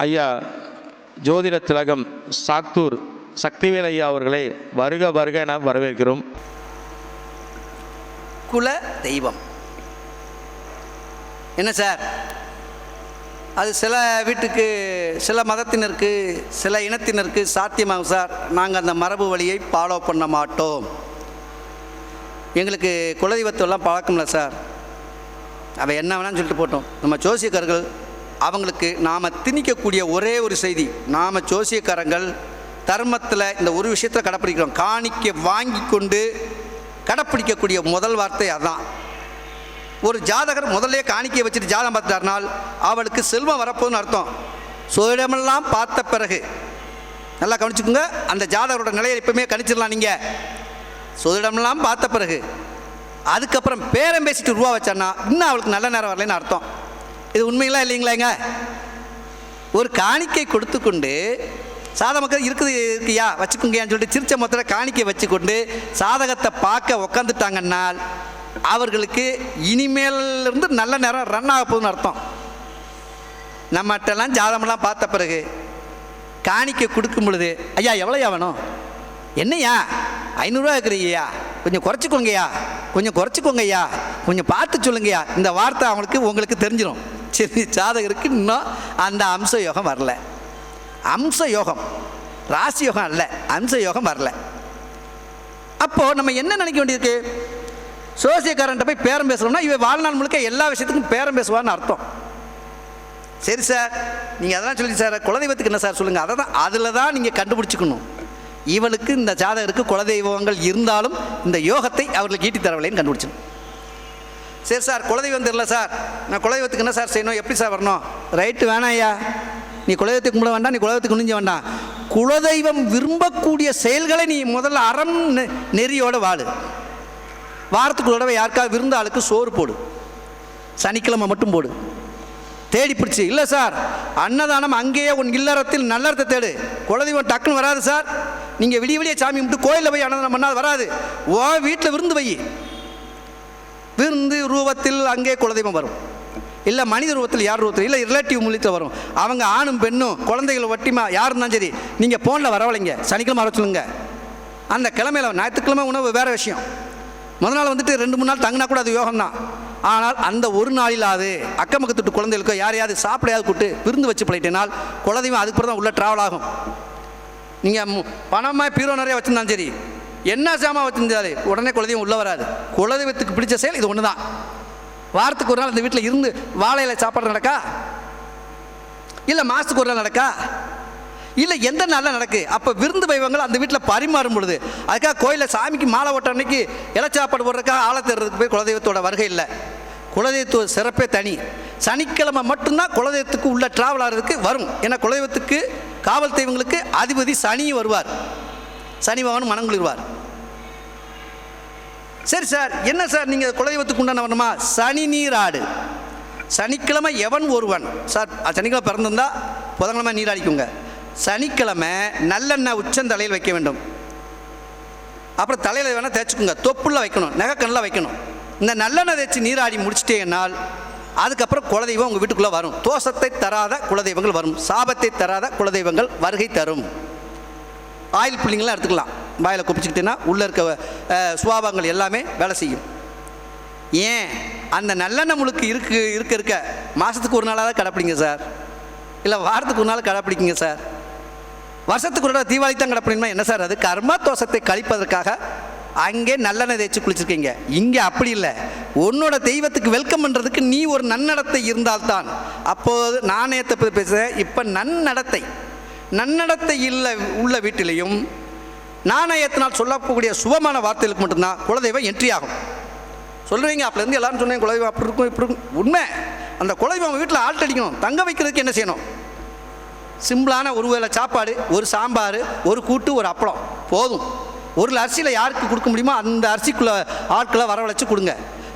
ஐயா ஜோதிட திலகம் சாத்தூர் சக்திவேல் ஐயா அவர்களை வருக வருக என வரவேற்கிறோம். குல தெய்வம் என்ன சார்? அது சில வீட்டுக்கு, சில மதத்தினருக்கு, சில இனத்தினருக்கு சாத்தியமாகும் சார். நாங்கள் அந்த மரபு வழியை ஃபாலோ பண்ண மாட்டோம். எங்களுக்கு குலதெய்வத்தெல்லாம் பழக்கமில்ல சார். அவ என்ன வேணான்னு சொல்லிட்டு போட்டோம். நம்ம ஜோசியக்காரர்கள் அவங்களுக்கு நாம் திணிக்கக்கூடிய ஒரே ஒரு செய்தி, நாம் ஜோசியக்காரங்கள் தர்மத்தில் இந்த ஒரு விஷயத்தில் கடைப்பிடிக்கிறோம். காணிக்க வாங்கி கொண்டு கடைப்பிடிக்கக்கூடிய முதல் வார்த்தை அதான். ஒரு ஜாதகர் முதல்ல காணிக்கையை வச்சுட்டு ஜாதகம் பார்த்துட்டார்னால் அவளுக்கு செல்வம் வரப்போகுதுன்னு அர்த்தம். சோழமெல்லாம் பார்த்த பிறகு நல்லா கவனிச்சுக்கோங்க, அந்த ஜாதகரோட நிலையை எப்பவுமே கணிச்சிடலாம். நீங்கள் சோதிடமெல்லாம் பார்த்த பிறகு அதுக்கப்புறம் பேரம் பேசிட்டு ரூபா வச்சான்னா இன்னும் அவளுக்கு நல்ல நேரம் வரலன்னு அர்த்தம். இது உண்மையெல்லாம் இல்லைங்களாங்க? ஒரு காணிக்கை கொடுத்து கொண்டு சாத மக்கள் இருக்குயா வச்சுக்கோங்கன்னு சொல்லிட்டு சிரிச்ச மொத்தத்தில் காணிக்கை வச்சுக்கொண்டு சாதகத்தை பார்க்க உக்காந்துட்டாங்கன்னால் அவர்களுக்கு இனிமேலிருந்து நல்ல நேரம் ரன் ஆக போகுதுன்னு அர்த்தம். நம்மகிட்டலாம் ஜாதகமெல்லாம் பார்த்த பிறகு காணிக்கை கொடுக்கும் பொழுது, ஐயா எவ்வளோயா வேணும், என்னையா 500 இருக்கிறீங்கய்யா, கொஞ்சம் குறைச்சிக்கோங்கய்யா, கொஞ்சம் குறைச்சிக்கோங்கய்யா, கொஞ்சம் பார்த்து சொல்லுங்கய்யா, இந்த வார்த்தை அவங்களுக்கு உங்களுக்கு தெரிஞ்சிடும். சரி, ஜாதகருக்கு இன்னும் அந்த அம்ச யோகம் வரல. அம்ச யோகம் ராசி யோகம் அல்ல, அம்ச யோகம் வரல. அப்போது நம்ம என்ன நினைக்க வேண்டியிருக்கு? சோசியக்காரன்ட்ட போய் பேரம் பேசுகிறோம்னா இவன் வாழ்நாள் முழுக்க எல்லா விஷயத்துக்கும் பேரம் பேசுவான்னு அர்த்தம். சரி சார், நீங்கள் அதெல்லாம் சொல்லி சார் குலதெய்வத்துக்கு என்ன சார் சொல்லுங்கள். அதை தான் அதில் தான் நீங்கள் கண்டுபிடிச்சிக்கணும். இவளுக்கு இந்த ஜாதகருக்கு குலதெய்வங்கள் இருந்தாலும் இந்த யோகத்தை அவர்களுக்கு ஈட்டி தரவில்லைன்னு கண்டுபிடிச்சணும். சரி சார், குலதெய்வம் தெரியல சார், நான் குலதெய்வத்துக்கு என்ன சார் செய்யணும், எப்படி சார் வரணும்? ரைட்டு, வேணாம் ஐயா, நீ குலதெய்வத்துக்கு கும்பிட வேண்டாம், நீ குலதெய்வத்துக்கு குனிஞ்ச வேண்டாம். குலதெய்வம் விரும்பக்கூடிய செயல்களை நீ முதல்ல அறம் நெறியோட வாழு. வாரத்துக்குள்ளே யாருக்காவது விருந்தாளுக்கு சோறு போடு, சனிக்கிழமை மட்டும் போடு. தேடி பிடிச்சி இல்லை சார் அன்னதானம் அங்கேயே உன் இல்லறத்தில் நல்லறத்தை தேடு. குலதெய்வம் டக்குன்னு வராது சார். நீங்கள் விடிய விடிய சாமி கும்பிட்டு கோயிலில் போய் அன்னதானம் பண்ணால் வராது. ஓ வீட்டில் விருந்து வை. விருந்து ரூபத்தில் அங்கே குலதெய்வம் வரும். இல்லை மனித ரூபத்தில் யார் ரூபத்தில், இல்லை ரிலேட்டிவ் மூலியத்தில் வரும். அவங்க ஆணும் பெண்ணும் குழந்தைகள் ஒட்டிமா யார் இருந்தாலும் சரி, நீங்கள் ஃபோனில் வரவழைங்க, சனிக்கிழமை வர சொல்லுங்க. அந்த கிழமையில் ஞாயிற்றுக்கிழமை உணவு வேறு விஷயம். முதல் நாள் வந்துட்டு 2-3 நாள் தங்கினா கூட அது யோகம் தான். ஆனால் அந்த ஒரு நாளிலாவது அக்கம் பக்கத்துட்டு குழந்தைகளுக்கோ யாரையாவது சாப்பிடையாவது கூட்டு விருந்து வச்சு பழகிட்டேனால் குலதெய்வம் அதுக்கு தான் உள்ள ட்ராவல் ஆகும். நீங்கள் பணமாக பீரோ நிறைய வச்சுருந்தாலும் சரி, என்ன சாமா வச்சுருந்தாலே உடனே குலதெய்வம் உள்ளே வராது. குலதெய்வத்துக்கு பிடிச்ச செயல் இது ஒன்று தான். வாரத்துக்கு ஒரு நாள் இந்த வீட்டில் இருந்து வாழையில் சாப்பாடு நடக்கா, இல்லை மாதத்துக்கு ஒரு நாள் நடக்கா, இல்லை எந்த நாளில் நடக்கு. அப்போ விருந்து வைவங்கள் அந்த வீட்டில் பரிமாறும் பொழுது அதுக்காக கோயிலில் சாமிக்கு மாலை ஓட்ட அன்னைக்கு இலச்சாப்பாடு போடுறதுக்காக ஆளை தேடுறதுக்கு போய் குலதெய்வத்தோட வருகை இல்லை. குலதெய்வத்தோட சிறப்பே தனி. சனிக்கிழமை மட்டும்தான் குலதெய்வத்துக்கு உள்ள ட்ராவல் ஆகிறதுக்கு வரும். ஏன்னா குலதெய்வத்துக்கு காவல் தெய்வங்களுக்கு அதிபதி சனியும் வருவார், சனி பகவான் மனம் குளிர்வார். சரி சார், என்ன சார் நீங்கள் குலதெய்வத்துக்கு உண்டான வரணுமா? சனி நீராடு. சனிக்கிழமை எவன் ஒருவன் சார் சனிக்கிழமை பிறந்திருந்தா புதன்கிழமை நீராடிக்குங்க. சனிக்கிழமை நல்லெண்ணெய் உச்சந்தலையில் வைக்க வேண்டும். அப்புறம் தலையில் வேணால் தேய்ச்சிக்குங்க, தொப்புள்ள வைக்கணும், நெகக்கண்ணில் வைக்கணும். இந்த நல்லெண்ணெய் தேய்ச்சி நீராடி முடிச்சிட்டேனால் அதுக்கப்புறம் குலதெய்வம் உங்கள் வீட்டுக்குள்ளே வரும். தோஷத்தை தராத குலதெய்வங்கள் வரும், சாபத்தை தராத குலதெய்வங்கள் வருகை தரும். ஆயில் புள்ளிங்களாம் எடுத்துக்கலாம், வாயில் குப்பிச்சுக்கிட்டேன்னா உள்ளே இருக்க சுவாபங்கள் எல்லாமே வேலை செய்யும். ஏன் அந்த நல்லெண்ணெய் முழுக்கு இருக்க மாதத்துக்கு ஒரு நாளாக கடைப்பிடிங்க சார், இல்லை வாரத்துக்கு ஒரு நாள் கடைப்பிடிக்குங்க சார். வருஷத்துக்கு ஒரு நாள் தீபாவளி தான் கடைப்பிடிக்கணுமா என்ன சார்? அது கர்ம தோஷத்தை கழிப்பதற்காக அங்கே நல்லெண்ணெய் தேய்ச்சி குளிச்சிருக்கீங்க. இங்கே அப்படி இல்லை. உன்னோட தெய்வத்துக்கு வெல்கம் பண்ணுறதுக்கு நீ ஒரு நன்னடத்தை இருந்தால்தான். அப்போது நாணயத்தை பற்றி பேசுகிறேன். இப்போ நன்னடத்தை இல்லை உள்ள வீட்டிலையும் நாணயத்தினால் சொல்லக்கூடிய சுபமான வார்த்தைகளுக்கு மட்டும்தான் குலதெய்வம் என்ட்ரி ஆகும். சொல்லுவீங்க அப்போலேருந்து எல்லாரும் சொன்னேன் குலதெய்வம் அப்படி இருக்கும் இப்படி இருக்கும். உண்மை, அந்த குலதெய்வம் வீட்டில் ஆல்ட் அடிக்கணும். தங்க வைக்கிறதுக்கு என்ன செய்யணும்? சிம்பிளான ஒரு வேளை சாப்பாடு, ஒரு சாம்பார், ஒரு கூட்டு, ஒரு அப்பளம் போதும். ஒரு அரிசியில் யாருக்கு கொடுக்க முடியுமோ அந்த அரிசிக்குள்ளே ஆட்களை வரவழைச்சி கொடுங்க.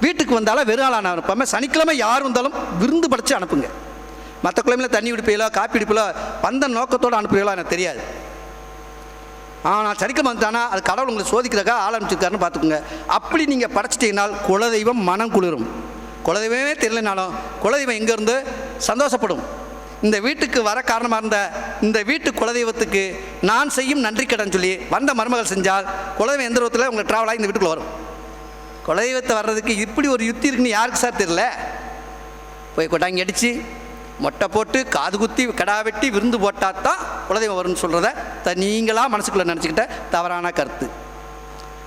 வீட்டுக்கு வந்தாலும் வெறும் ஆளான அனுப்பாம சனிக்கிழமை யார் வந்தாலும் விருந்து படைச்சு அனுப்புங்க. மற்ற கிழமையில் தண்ணி விடுப்பீங்களோ காப்பி விடுப்பீங்களோ பந்த நோக்கத்தோடு அனுப்புவீங்களோ எனக்கு தெரியாது. ஆனால் சனிக்கிழமை வந்துட்டானா அது கடவுள் உங்களை சோதிக்கிறக்கா ஆரம்பிச்சிருக்காருன்னு பார்த்துக்குங்க. அப்படி நீங்கள் படைச்சிட்டிங்கனால் குலதெய்வம் மனம் குளிரும். குலதெய்வமே தெரியலனாலும் குலதெய்வம் எங்கேருந்து சந்தோஷப்படும். இந்த வீட்டுக்கு வர காரணமாக இருந்த இந்த வீட்டு குலதெய்வத்துக்கு நான் செய்யும் நன்றி கடன் சொல்லி வந்த மருமகள் செஞ்சால் குலதெய்வம் எந்த ரூபத்தில் உங்களை ட்ராவலாகி இந்த வீட்டுக்குள்ளே வரும். குலதெய்வத்தை வர்றதுக்கு இப்படி ஒரு யுக்தி இருக்குன்னு யாருக்கு சார் தெரியல? போய் கொட்டாங்கி அடித்து மொட்டை போட்டு காது குத்தி கடா வெட்டி விருந்து போட்டால் தான் குலதெய்வம் வரும்னு சொல்கிறத நீங்களாக மனசுக்குள்ளே நினச்சிக்கிட்ட தவறான கருத்து.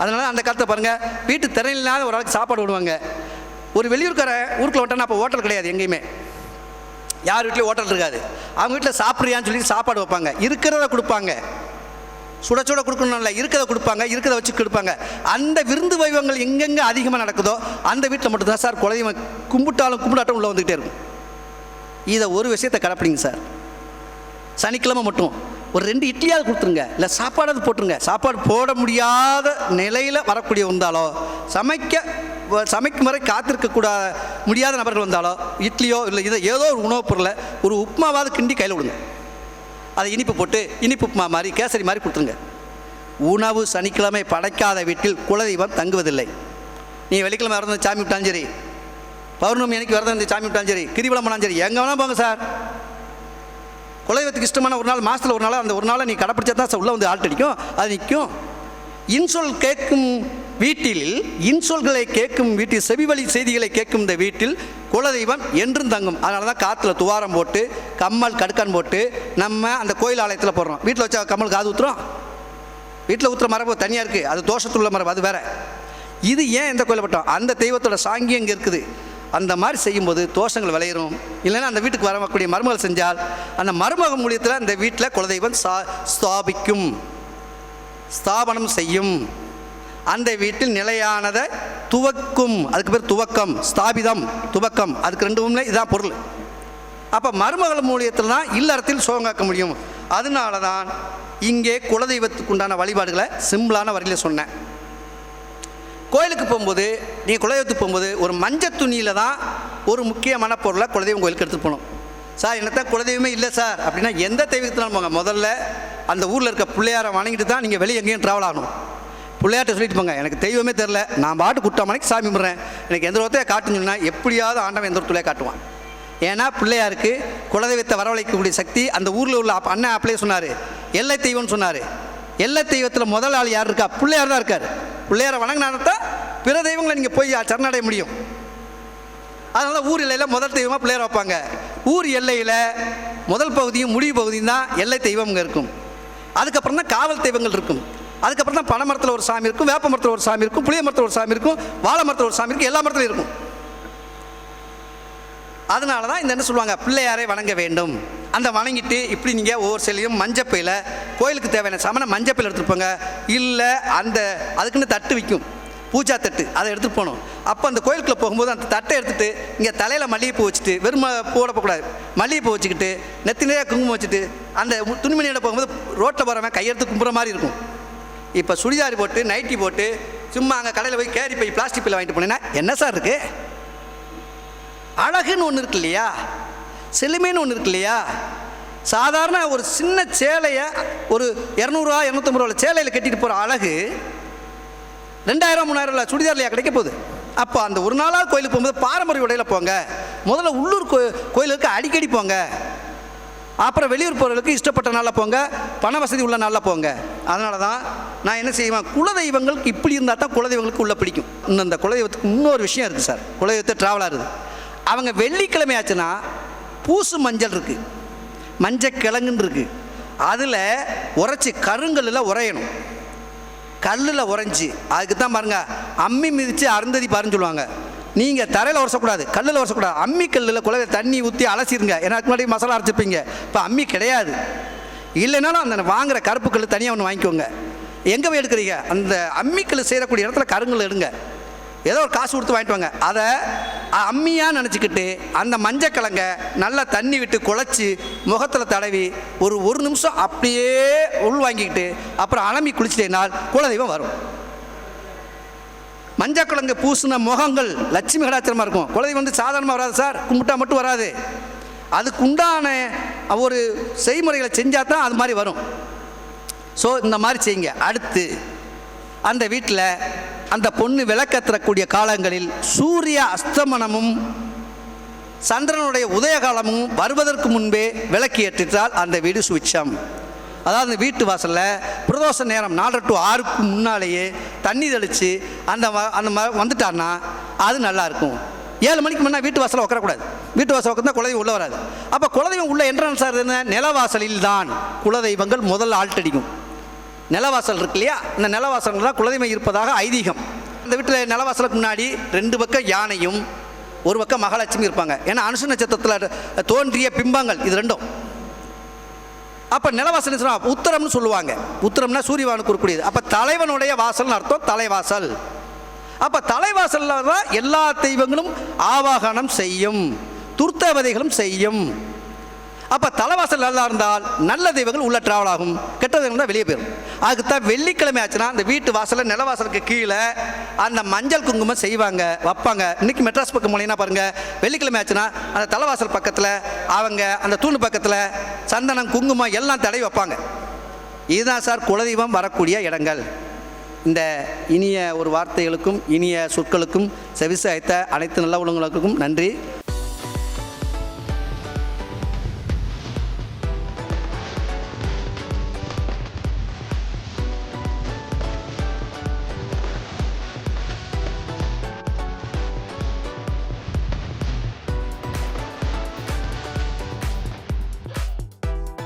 அதனால அந்த கருத்தை பாருங்கள். வீட்டு திறனில்லாத ஒரு ஆளுக்கு சாப்பாடு விடுவாங்க. ஒரு வெளியூர்கார ஊருக்குள்ள வந்துட்டா அப்போ ஹோட்டல் கிடையாது, எங்கேயுமே யார் வீட்லேயும் ஹோட்டல் இருக்காது. அவங்க வீட்டில் சாப்பிட்றியான்னு சொல்லி சாப்பாடு வைப்பாங்க, இருக்கிறத கொடுப்பாங்க. சுட சுட கொடுக்கணும் இல்லை, இருக்கிறத கொடுப்பாங்க, இருக்கிறத வச்சு கொடுப்பாங்க. அந்த விருந்து வைபவங்கள் எங்கெங்கே அதிகமாக நடக்குதோ அந்த வீட்டில் மட்டும்தான் சார் குலதெய்வம் கும்பிட்டாலும் கும்பிட்டாட்டும் உள்ளே வந்துக்கிட்டே இருக்கும். இதை ஒரு விஷயத்தை கடைப்பிடிங்க சார். சனிக்கிழமை மட்டும் ஒரு 2 இட்லியாவது கொடுத்துருங்க, இல்லை சாப்பாடாவது போட்டுருங்க. சாப்பாடு போட முடியாத நிலையில் வரக்கூடிய வந்தாலோ, சமைக்கும் வரை காத்திருக்கக்கூடாத முடியாத நபர்கள் வந்தாலோ இட்லியோ இல்லை இதை ஏதோ ஒரு உணவுப் பொருளை ஒரு உப்புமாவாவது கிண்டி கையில் விடுங்க. அதை இனிப்பு போட்டு இனிப்பு உப்புமா மாதிரி கேசரி மாதிரி கொடுத்துருங்க. உணவு சனிக்கிழமை படைக்காத வீட்டில் குலதெய்வம் தங்குவதில்லை. நீ வெள்ளிக்கிழமை விரதம் சாமி விட்டாலும் சரி, பௌர்ணமி அன்னைக்கு விரதம் இந்த சாமி விட்டாலும் சரி, கிரிவலம் பண்ணாலும் சரி, எங்கே வேணால் போங்க சார். குலதெய்வத்துக்கு இஷ்டமான ஒரு நாள், மாதத்தில் ஒரு நாள், அந்த ஒரு நாளை நீ கடைப்பிடிச்சா தான் சார் உள்ளே வந்து ஆள் அடிக்கும், அது நிற்கும். இன்சொல் கேட்கும் வீட்டில், இன்சொல்களை கேட்கும் வீட்டில், செவிவழி செய்திகளை கேட்கும் இந்த வீட்டில் குலதெய்வம் என்றும் தங்கும். அதனால தான் காற்றுல துவாரம் போட்டு கம்மல் கடுக்கான் போட்டு நம்ம அந்த கோயில் ஆலயத்தில் போடுறோம். வீட்டில் வச்சா கம்மல் காது ஊற்றுறோம். வீட்டில் ஊற்றுற மரபு தனியாக இருக்குது, அது தோஷத்துள்ள மரபு, அது வேறு. இது ஏன் எந்த கோயிலை பட்டோம்? அந்த தெய்வத்தோட சாங்கியம் இங்கே இருக்குது. அந்த மாதிரி செய்யும்போது தோஷங்கள் விளையிடும். இல்லைன்னா அந்த வீட்டுக்கு வரக்கூடிய மருமகள் செஞ்சால் அந்த மருமக மூலியத்தில் அந்த வீட்டில் குலதெய்வம் ஸ்தாபனம் செய்யும். அந்த வீட்டில் நிலையானதை துவக்கும். அதுக்கு பேர் துவக்கம், ஸ்தாபிதம், துவக்கம். அதுக்கு 2 இதுதான் பொருள். அப்போ மருமகள் மூலியத்தில் தான் இல்லறத்தில் சுகங்காக்க முடியும். அதனால தான் இங்கே குலதெய்வத்துக்கு உண்டான வழிபாடுகளை சிம்பிளான வரியில் சொன்னேன். கோயிலுக்கு போகும்போது, நீங்கள் குலதெய்வத்துக்கு போகும்போது ஒரு மஞ்சள் துணியில் தான் ஒரு முக்கியமான பொருளை குலதெய்வம் கோயிலுக்கு எடுத்துகிட்டு போகணும். சார் என்னத்தான் குலதெய்வமே இல்லை சார் அப்படின்னா எந்த தெய்வத்தினாலும் போங்க. முதல்ல அந்த ஊரில் இருக்க பிள்ளையாரை வணங்கிட்டு தான் நீங்கள் வெளியே எங்கேயும் ட்ராவல் ஆகணும். பிள்ளையார்ட்ட சொல்லிட்டு போங்க, எனக்கு தெய்வமே தெரில, நான் பாட்டு குட்டா மணிக்கு சாமி கும்பிட்றேன், எனக்கு எந்த ஒருத்தையை காட்டுன்னு சொன்னால் எப்படியாவது ஆண்டவன் எந்த ஒரு துளையை காட்டுவான். ஏன்னா பிள்ளையாருக்கு குலதெய்வத்தை வரவழைக்கக்கூடிய சக்தி. அந்த ஊரில் உள்ள அண்ணன் அப்படியே சொன்னார், எல்லை தெய்வம்னு சொன்னார். எல்லை தெய்வத்தில் முதல் ஆள் யார் இருக்கா? பிள்ளையார் தான் இருக்கார். பிள்ளையாரை வணங்கினால்தான் பிற தெய்வங்களை நீங்கள் போய் சரணடைய முடியும். அதனால ஊர் எல்லையில் முதல் தெய்வமாக பிள்ளையார் வைப்பாங்க. ஊர் எல்லையில் முதல் பகுதியும் முடிவு பகுதியும் தான் எல்லை தெய்வம் இருக்கும். அதுக்கப்புறம் தான் காவல் தெய்வங்கள் இருக்கும். அதுக்கப்புறம் தான் பனை மரத்தில் ஒரு சாமி இருக்கும், வேப்ப மரத்தில் ஒரு சாமி இருக்கும், புளிய மரத்தில் ஒரு சாமி இருக்கும், வாழை மரத்தில் ஒரு சாமி இருக்கும், எல்லா மரத்துலையும் இருக்கும். அதனால தான் இந்த என்ன சொல்லுவாங்க, பிள்ளையாரை வணங்க வேண்டும். அந்த வணங்கிட்டு இப்படி நீங்கள் ஒவ்வொரு சிலையும் மஞ்சப்பையில் கோயிலுக்கு தேவையான சாமான மஞ்சப்பையில் எடுத்துகிட்டு போங்க. இல்லை அந்த அதுக்குன்னு தட்டு விற்கும், பூஜா தட்டு, அதை எடுத்துகிட்டு போகணும். அப்போ அந்த கோயிலுக்குள்ளே போகும்போது அந்த தட்டை எடுத்துகிட்டு இங்கே தலையில் மல்லிகைப்பூ வச்சுட்டு, வெறும் பூட போகக்கூடாது, மல்லிகைப்பூ வச்சுக்கிட்டு நெத்தி நிறையா குங்குமம் வச்சுட்டு அந்த துணிமணியோட போகும்போது ரோட்டில் போகிறவன் கையெடுத்து கும்புற மாதிரி இருக்கும். இப்போ சுடிதாரி போட்டு நைட்டி போட்டு சும்மா அங்கே கடையில் போய் கேரி பை பிளாஸ்டிக் பையில் வாங்கிட்டு போனேன்னா என்ன சார் இருக்குது? அழகுன்னு ஒன்று இருக்கு இல்லையா, செழுமைன்னு ஒன்று இருக்கு இல்லையா. சாதாரண ஒரு சின்ன சேலையை ஒரு 200 250 ரூபா சேலையில் கட்டிட்டு போகிற அழகு 2000 3000 சுடிதார்லையா கிடைக்க போகுது? அப்போ அந்த ஒரு நாளாக கோயிலுக்கு போகும்போது பாரம்பரிய உடையில் போங்க. முதல்ல உள்ளூர் கோயிலுக்கு அடிக்கடி போங்க. அப்புறம் வெளியூர் போகிறவர்களுக்கு இஷ்டப்பட்ட நாளில் போங்க, பண வசதி உள்ள நாளில் போங்க. அதனால தான் நான் என்ன செய்வேன், குலதெய்வங்களுக்கு இப்படி இருந்தால் தான் குலதெய்வங்களுக்கு உள்ளே பிடிக்கும். இன்னும் இந்த குலதெய்வத்துக்கு இன்னொரு விஷயம் இருக்குது சார். குலதெய்வத்தை ட்ராவலாக இருக்குது. அவங்க வெள்ளிக்கிழமை ஆச்சுன்னா பூசு மஞ்சள் இருக்குது, மஞ்சள் கிழங்குன்னு இருக்குது. அதில் உரைச்சி கருங்கல்லில் உரையணும். கல்லில் உரைஞ்சி அதுக்கு தான் பாருங்கள் அம்மி மிதித்து அருந்ததி பாருன்னு சொல்லுவாங்க. நீங்கள் தரையில் உரசக்கூடாது, கல்லில் உரசக்கூடாது. அம்மி கல்லில் குழந்தை தண்ணி ஊற்றி அலசிடுங்க. எனக்கு முன்னாடி மசாலா அரைச்சிருப்பீங்க. இப்போ அம்மி கிடையாது. இல்லைனாலும் அந்த வாங்குகிற கருப்பு கல் தனியாக ஒன்று வாங்கிக்கோங்க. எங்கே போய் எடுக்கிறீங்க? அந்த அம்மிக்கல் செய்யக்கூடிய இடத்துல கருங்கல் எடுங்க. ஏதோ ஒரு காசு கொடுத்து வாங்கிட்டு வாங்க. அதை அம்மியாக நினச்சிக்கிட்டு அந்த மஞ்சக்கிழங்க நல்லா தண்ணி விட்டு குழச்சி முகத்தில் தடவி ஒரு நிமிஷம் அப்படியே உள் வாங்கிக்கிட்டு அப்புறம் அலம்பி குளிச்சிட்டேனால் குலதெய்வம் வரும். மஞ்சக்கிழங்கு பூசின முகங்கள் லட்சுமி கடாச்சரமாக இருக்கும். குலதெய்வம் வந்து சாதாரணமாக வராது சார், கும்பிட்டா மட்டும் வராது. அதுக்கு உண்டான ஒரு செய்முறைகளை செஞ்சால் தான் அது மாதிரி வரும். ஸோ இந்த மாதிரி செய்யுங்க. அடுத்து அந்த வீட்டில் அந்த பொண்ணு விளக்கத்தரக்கூடிய காலங்களில் சூரிய அஸ்தமனமும் சந்திரனுடைய உதயகாலமும் வருவதற்கு முன்பே விளக்கு ஏற்றிட்டால் அந்த வீடு சுவிட்சம். அதாவது அந்த வீட்டு வாசலில் பிரதோஷ நேரம் 4 to 6க்கு முன்னாலேயே தண்ணி தெளித்து அந்த வந்துட்டான்னா அது நல்லாயிருக்கும். 7 மணிக்கு முன்னே வீட்டு வாசலில் உட்காரக்கூடாது. வீட்டு வாசல் உட்காந்தா குலதெய்வம் உள்ளே வராது. அப்போ குலதெய்வம் உள்ள என்ட்ரன்ஸ் ஆகுதுன்னு நிலவாசலில் தான் குலதெய்வங்கள் முதல் ஆல்ட்டடிக்கும். நிலவாசல் இருக்கு இல்லையா, இந்த நிலவாசல் தான் குலதெய்வம் இருப்பதாக ஐதீகம். இந்த வீட்டில் நிலவாசலுக்கு முன்னாடி 2 பக்கம் யானையும் 1 பக்கம் மகாலட்சுமி இருப்பாங்க. ஏன்னா அனுச நட்சத்திரத்தில் தோன்றிய பிம்பங்கள் இது 2ம். அப்போ நிலவாசல் சொன்னால் உத்தரம்னு சொல்லுவாங்க. உத்தரம்னா சூரியவானுக்கு குறிக்கூடியது. அப்போ தலைவனுடைய வாசல்னு அர்த்தம், தலைவாசல். அப்போ தலைவாசலில் தான் எல்லா தெய்வங்களும் ஆவாகனம் செய்யும், துர்த்தவதைகளும் செய்யும். அப்போ தலைவாசல் நல்லா இருந்தால் நல்ல தெய்வங்கள் உள்ள ட்ராவல் ஆகும், கெட்ட தெய்வங்கள் தான் வெளியே போயிடும். அதுக்குத்தான் வெள்ளிக்கிழமை ஆச்சுன்னா அந்த வீட்டு வாசலில் நிலவாசலுக்கு கீழே அந்த மஞ்சள் குங்குமம் செய்வாங்க, வைப்பாங்க. இன்றைக்கி மெட்ராஸ் பக்கம் போனீங்கன்னா பாருங்கள், வெள்ளிக்கிழமை ஆச்சுன்னா அந்த தலைவாசல் பக்கத்தில் அவங்க அந்த தூணு பக்கத்தில் சந்தனம் குங்குமம் எல்லாம் தடவி வைப்பாங்க. இதுதான் சார் குலதெய்வம் வரக்கூடிய இடங்கள். இந்த இனிய ஒரு வார்த்தைகளுக்கும் இனிய சொற்களுக்கும் செவிசாய்த்த அனைத்து நல்ல உள்ளங்களுக்கும் நன்றி.